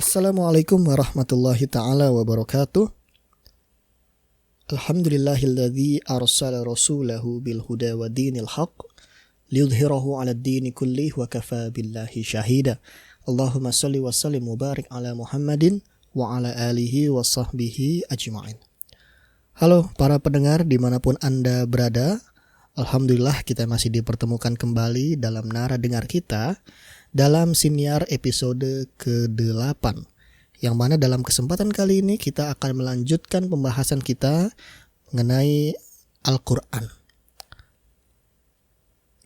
Assalamualaikum warahmatullahi ta'ala wabarakatuh. Alhamdulillahilladzi arsala rasulahu bilhuda wa dinil haq liyudhhirahu ala dini kullih wa kafa billahi syahida. Allahumma salli wa sallim wa barik ala Muhammadin wa ala alihi wa sahbihi ajma'in. Halo para pendengar dimanapun Anda berada. Alhamdulillah kita masih dipertemukan kembali dalam Nara Dengar kita dalam siniar episode ke-8, yang mana dalam kesempatan kali ini kita akan melanjutkan pembahasan kita mengenai Al-Quran.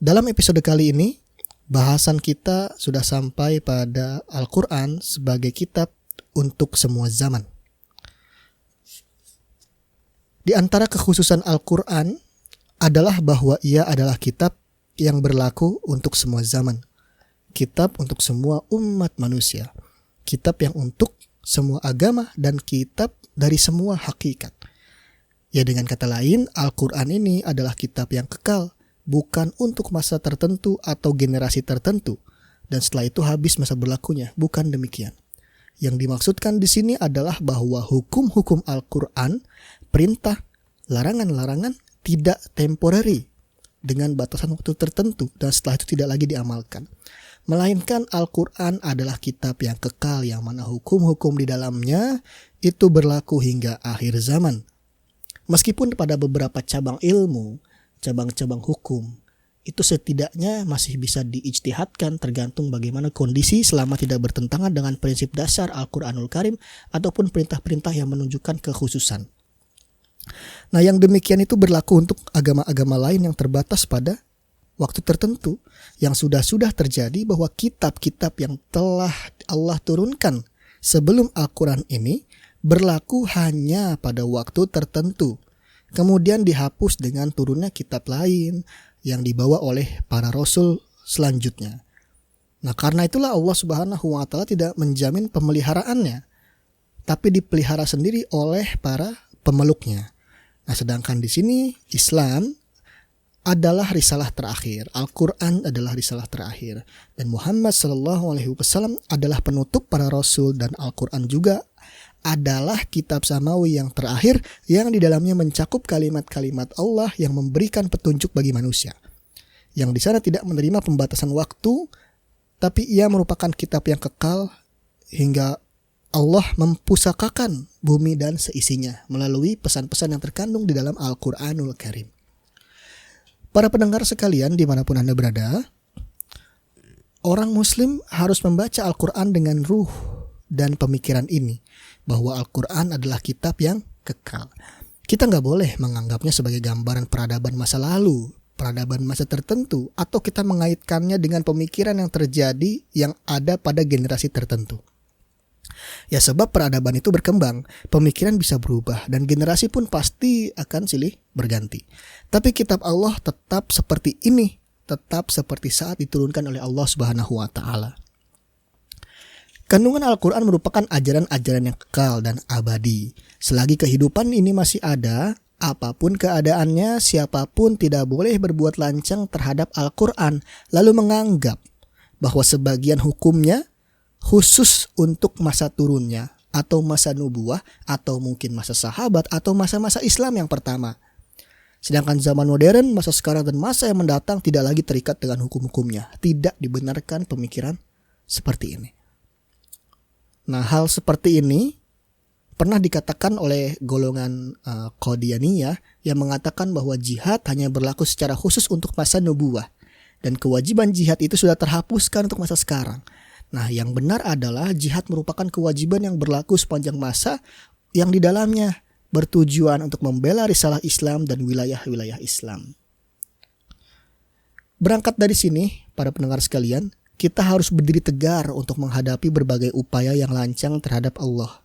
Dalam episode kali ini bahasan kita sudah sampai pada Al-Quran sebagai kitab untuk semua zaman. Di antara kekhususan Al-Quran adalah bahwa ia adalah kitab yang berlaku untuk semua zaman. Kitab untuk semua umat manusia, kitab yang untuk semua agama, dan kitab dari semua hakikat. Ya, dengan kata lain, Al-Quran ini adalah kitab yang kekal, bukan untuk masa tertentu atau generasi tertentu, dan setelah itu habis masa berlakunya. Bukan demikian. Yang dimaksudkan di sini adalah bahwa hukum-hukum Al-Quran, perintah, larangan-larangan tidak temporary dengan batasan waktu tertentu dan setelah itu tidak lagi diamalkan. Melainkan Al-Quran adalah kitab yang kekal, yang mana hukum-hukum di dalamnya itu berlaku hingga akhir zaman. Meskipun pada beberapa cabang ilmu, cabang-cabang hukum, itu setidaknya masih bisa diijtihadkan tergantung bagaimana kondisi selama tidak bertentangan dengan prinsip dasar Al-Quranul Karim ataupun perintah-perintah yang menunjukkan kekhususan. Nah, yang demikian itu berlaku untuk agama-agama lain yang terbatas pada waktu tertentu, yang sudah terjadi bahwa kitab-kitab yang telah Allah turunkan sebelum Al-Quran ini berlaku hanya pada waktu tertentu, kemudian dihapus dengan turunnya kitab lain yang dibawa oleh para rasul selanjutnya. Nah, karena itulah Allah Subhanahu wa Ta'ala tidak menjamin pemeliharaannya, tapi dipelihara sendiri oleh para pemeluknya. Nah, sedangkan di sini Islam adalah risalah terakhir, Al-Quran adalah risalah terakhir, dan Muhammad SAW adalah penutup para rasul, dan Al-Quran juga adalah kitab samawi yang terakhir yang di dalamnya mencakup kalimat-kalimat Allah yang memberikan petunjuk bagi manusia, yang di sana tidak menerima pembatasan waktu, tapi ia merupakan kitab yang kekal hingga Allah mempusakakan bumi dan seisinya melalui pesan-pesan yang terkandung di dalam Al-Quranul Karim. Para pendengar sekalian dimanapun Anda berada, orang muslim harus membaca Al-Quran dengan ruh dan pemikiran ini, bahwa Al-Quran adalah kitab yang kekal. Kita nggak boleh menganggapnya sebagai gambaran peradaban masa lalu, peradaban masa tertentu, atau kita mengaitkannya dengan pemikiran yang terjadi yang ada pada generasi tertentu. Ya, sebab peradaban itu berkembang, pemikiran bisa berubah, dan generasi pun pasti akan silih berganti. Tapi kitab Allah tetap seperti ini, tetap seperti saat diturunkan oleh Allah Subhanahu wa Ta'ala. Kandungan Al-Quran merupakan ajaran-ajaran yang kekal dan abadi. Selagi kehidupan ini masih ada, apapun keadaannya, siapapun tidak boleh berbuat lancang terhadap Al-Quran, lalu menganggap bahwa sebagian hukumnya khusus untuk masa turunnya, atau masa nubuah, atau mungkin masa sahabat, atau masa-masa Islam yang pertama. Sedangkan zaman modern, masa sekarang dan masa yang mendatang tidak lagi terikat dengan hukum-hukumnya. Tidak dibenarkan pemikiran seperti ini. Nah, hal seperti ini pernah dikatakan oleh golongan Qadianiyah yang mengatakan bahwa jihad hanya berlaku secara khusus untuk masa nubuah, dan kewajiban jihad itu sudah terhapuskan untuk masa sekarang. Nah, yang benar adalah jihad merupakan kewajiban yang berlaku sepanjang masa yang di dalamnya bertujuan untuk membela risalah Islam dan wilayah-wilayah Islam. Berangkat dari sini, para pendengar sekalian, kita harus berdiri tegar untuk menghadapi berbagai upaya yang lancang terhadap Allah,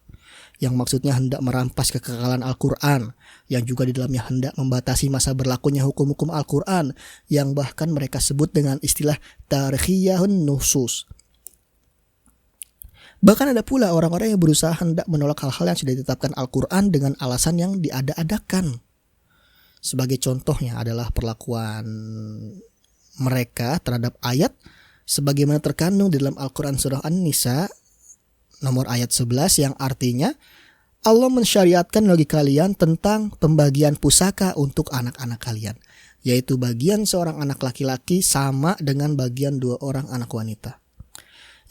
yang maksudnya hendak merampas kekekalan Al-Quran, yang juga di dalamnya hendak membatasi masa berlakunya hukum-hukum Al-Quran, yang bahkan mereka sebut dengan istilah tarikhiyahun nusus. Bahkan ada pula orang-orang yang berusaha hendak menolak hal-hal yang sudah ditetapkan Al-Quran dengan alasan yang diada-adakan. Sebagai contohnya adalah perlakuan mereka terhadap ayat sebagaimana terkandung di dalam Al-Quran surah An-Nisa nomor ayat 11 yang artinya Allah mensyariatkan bagi kalian tentang pembagian pusaka untuk anak-anak kalian, yaitu bagian seorang anak laki-laki sama dengan bagian 2 orang anak wanita.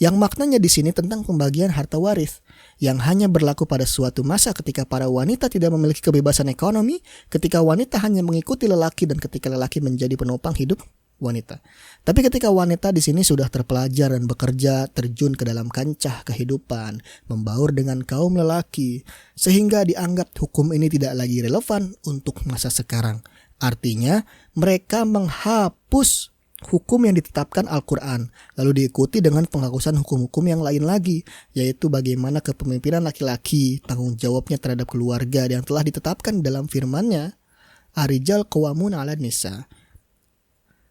Yang maknanya di sini tentang pembagian harta waris yang hanya berlaku pada suatu masa ketika para wanita tidak memiliki kebebasan ekonomi, ketika wanita hanya mengikuti lelaki dan ketika lelaki menjadi penopang hidup wanita. Tapi ketika wanita di sini sudah terpelajar dan bekerja, terjun ke dalam kancah kehidupan, membaur dengan kaum lelaki, sehingga dianggap hukum ini tidak lagi relevan untuk masa sekarang. Artinya, mereka menghapus hukum yang ditetapkan Al-Quran, lalu diikuti dengan penghapusan hukum-hukum yang lain lagi, yaitu bagaimana kepemimpinan laki-laki, tanggung jawabnya terhadap keluarga yang telah ditetapkan dalam firman-Nya, Ar-Rijal Qawwamuna 'alan Nisa.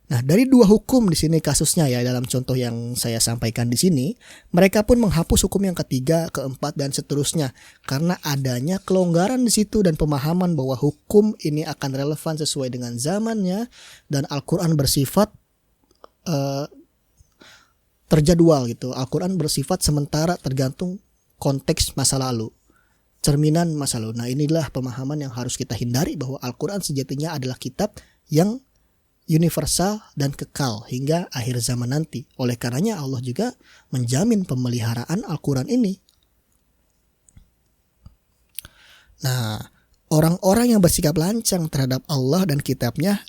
Nah, dari 2 hukum di sini kasusnya ya, dalam contoh yang saya sampaikan di sini, mereka pun menghapus hukum yang ketiga, keempat, dan seterusnya karena adanya kelonggaran di situ dan pemahaman bahwa hukum ini akan relevan sesuai dengan zamannya dan Al-Quran bersifat terjadwal gitu. Al-Quran bersifat sementara, tergantung konteks masa lalu, cerminan masa lalu. Nah, inilah pemahaman yang harus kita hindari, bahwa Al-Quran sejatinya adalah kitab yang universal dan kekal hingga akhir zaman nanti. Oleh karenanya Allah juga menjamin pemeliharaan Al-Quran ini. Nah, orang-orang yang bersikap lancang terhadap Allah dan kitabnya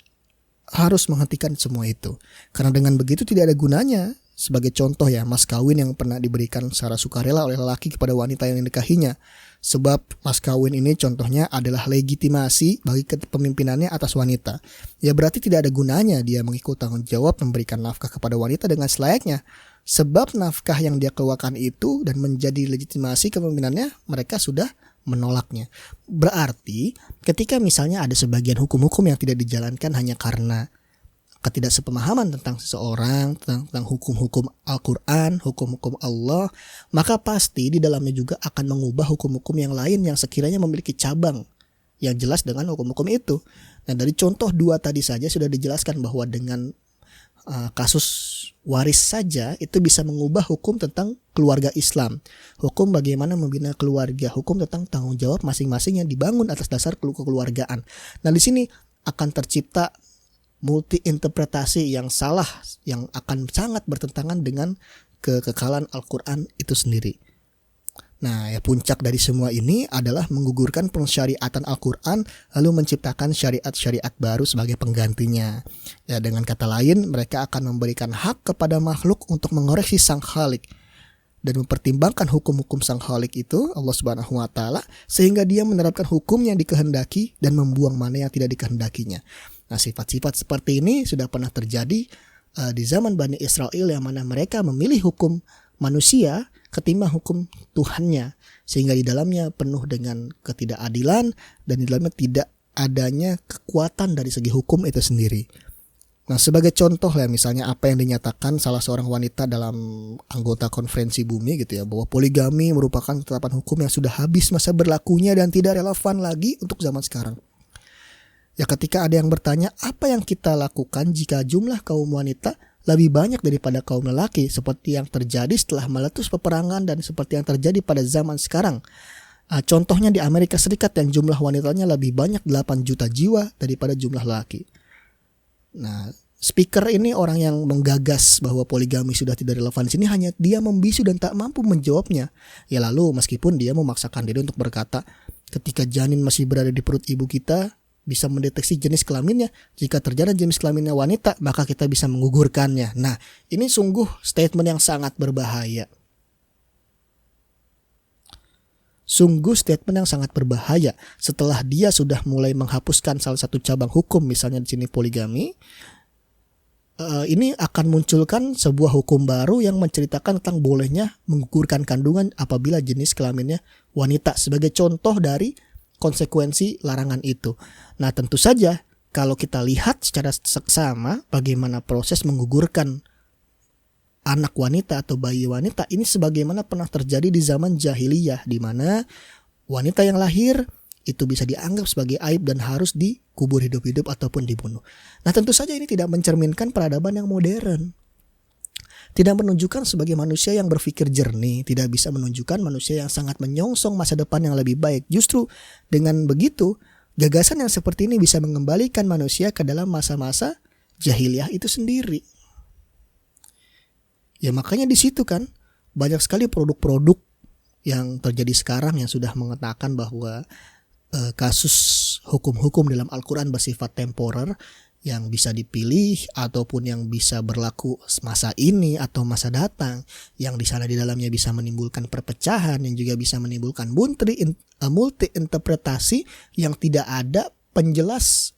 harus menghentikan semua itu. Karena dengan begitu tidak ada gunanya. Sebagai contoh ya, mas kawin yang pernah diberikan secara sukarela oleh lelaki kepada wanita yang dinikahinya. Sebab mas kawin ini contohnya adalah legitimasi bagi kepemimpinannya atas wanita. Ya berarti tidak ada gunanya dia mengikut tanggung jawab memberikan nafkah kepada wanita dengan selayaknya. Sebab nafkah yang dia keluarkan itu dan menjadi legitimasi kepemimpinannya, mereka sudah menolaknya. Berarti ketika misalnya ada sebagian hukum-hukum yang tidak dijalankan hanya karena ketidaksepemahaman tentang seseorang, tentang hukum-hukum Al-Quran, hukum-hukum Allah, maka pasti di dalamnya juga akan mengubah hukum-hukum yang lain yang sekiranya memiliki cabang yang jelas dengan hukum-hukum itu. Nah, dari contoh 2 tadi saja sudah dijelaskan bahwa dengan kasus waris saja itu bisa mengubah hukum tentang keluarga Islam, hukum bagaimana membina keluarga, hukum tentang tanggung jawab masing-masing yang dibangun atas dasar kekeluargaan. Nah, di sini akan tercipta multi interpretasi yang salah yang akan sangat bertentangan dengan kekekalan Al-Quran itu sendiri. Nah, ya puncak dari semua ini adalah menggugurkan pensyariatan Al-Quran lalu menciptakan syariat-syariat baru sebagai penggantinya. Ya, dengan kata lain, mereka akan memberikan hak kepada makhluk untuk mengoreksi Sang Khalik dan mempertimbangkan hukum-hukum Sang Khalik itu, Allah Subhanahu wa taala, sehingga dia menerapkan hukum yang dikehendaki dan membuang mana yang tidak dikehendakinya. Nah, sifat-sifat seperti ini sudah pernah terjadi di zaman Bani Israel, yang mana mereka memilih hukum manusia ketimbang hukum Tuhannya, sehingga di dalamnya penuh dengan ketidakadilan dan di dalamnya tidak adanya kekuatan dari segi hukum itu sendiri. Nah, sebagai contoh ya, misalnya apa yang dinyatakan salah seorang wanita dalam anggota konferensi bumi gitu ya, bahwa poligami merupakan ketetapan hukum yang sudah habis masa berlakunya dan tidak relevan lagi untuk zaman sekarang. Ya, ketika ada yang bertanya, apa yang kita lakukan jika jumlah kaum wanita lebih banyak daripada kaum lelaki, seperti yang terjadi setelah meletus peperangan dan seperti yang terjadi pada zaman sekarang. Contohnya di Amerika Serikat yang jumlah wanitanya lebih banyak 8 juta jiwa daripada jumlah lelaki. Nah, speaker ini orang yang menggagas bahwa poligami sudah tidak relevan di sini, hanya dia membisu dan tak mampu menjawabnya. Ya, lalu meskipun dia memaksakan diri untuk berkata, ketika janin masih berada di perut ibu kita, bisa mendeteksi jenis kelaminnya. Jika terjadi jenis kelaminnya wanita, maka kita bisa menggugurkannya. Nah, ini sungguh statement yang sangat berbahaya. Sungguh statement yang sangat berbahaya. Setelah dia sudah mulai menghapuskan salah satu cabang hukum, misalnya di sini poligami, ini akan munculkan sebuah hukum baru yang menceritakan tentang bolehnya menggugurkan kandungan apabila jenis kelaminnya wanita, sebagai contoh dari konsekuensi larangan itu. Nah, tentu saja kalau kita lihat secara seksama bagaimana proses menggugurkan anak wanita atau bayi wanita ini sebagaimana pernah terjadi di zaman jahiliyah, di mana wanita yang lahir itu bisa dianggap sebagai aib dan harus dikubur hidup-hidup ataupun dibunuh. Nah, tentu saja ini tidak mencerminkan peradaban yang modern. tidak menunjukkan sebagai manusia yang berpikir jernih, tidak bisa menunjukkan manusia yang sangat menyongsong masa depan yang lebih baik. Justru dengan begitu, gagasan yang seperti ini bisa mengembalikan manusia ke dalam masa-masa jahiliyah itu sendiri. Ya makanya di situ kan banyak sekali produk-produk yang terjadi sekarang yang sudah mengatakan bahwa kasus hukum-hukum dalam Al-Quran bersifat temporer yang bisa dipilih ataupun yang bisa berlaku masa ini atau masa datang, yang di sana di dalamnya bisa menimbulkan perpecahan, yang juga bisa menimbulkan multi interpretasi yang tidak ada penjelas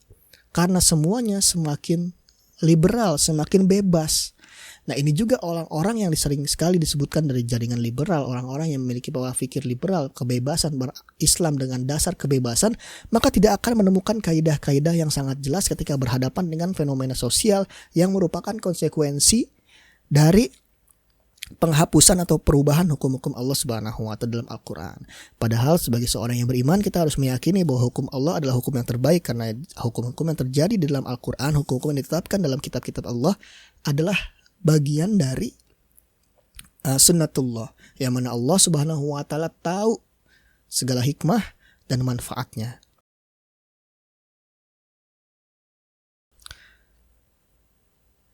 karena semuanya semakin liberal, semakin bebas. Nah ini juga orang-orang yang sering sekali disebutkan dari jaringan liberal, orang-orang yang memiliki pola pikir liberal, kebebasan berislam dengan dasar kebebasan, maka tidak akan menemukan kaidah-kaidah yang sangat jelas ketika berhadapan dengan fenomena sosial yang merupakan konsekuensi dari penghapusan atau perubahan hukum-hukum Allah Subhanahu wa Ta'ala dalam Al-Quran. Padahal sebagai seorang yang beriman, kita harus meyakini bahwa hukum Allah adalah hukum yang terbaik, karena hukum-hukum yang terjadi di dalam Al-Quran, hukum-hukum yang ditetapkan dalam kitab-kitab Allah adalah bagian dari sunnatullah, yang mana Allah Subhanahu wa Ta'ala tahu segala hikmah dan manfaatnya.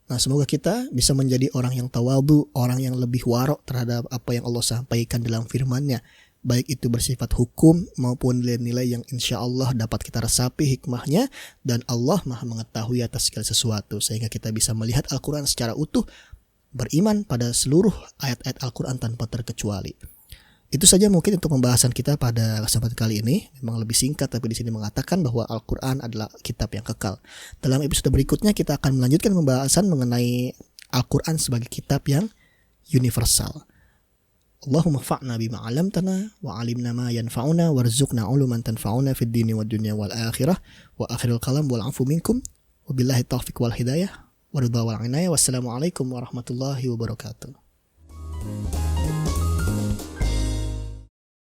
Nah, semoga kita bisa menjadi orang yang tawadhu, orang yang lebih warok terhadap apa yang Allah sampaikan dalam firman-Nya, baik itu bersifat hukum maupun nilai-nilai yang insya Allah dapat kita resapi hikmahnya, dan Allah Maha mengetahui atas segala sesuatu, sehingga kita bisa melihat Al-Quran secara utuh, beriman pada seluruh ayat-ayat Al-Quran tanpa terkecuali. Itu saja mungkin untuk pembahasan kita pada kesempatan kali ini. Memang lebih singkat, tapi di sini mengatakan bahwa Al-Quran adalah kitab yang kekal. Dalam episode berikutnya kita akan melanjutkan pembahasan mengenai Al-Quran sebagai kitab yang universal. Allahumma fa'na bima 'allamtana wa 'alimna ma yanfa'una warzuqna 'uluman tanfa'una fid dini wad dunya wal akhirah wa akhirul kalam wal 'afu minkum wabillahi taufiq wal hidayah wa ridha wal inayah. Wassalamualaikum warahmatullahi wabarakatuh.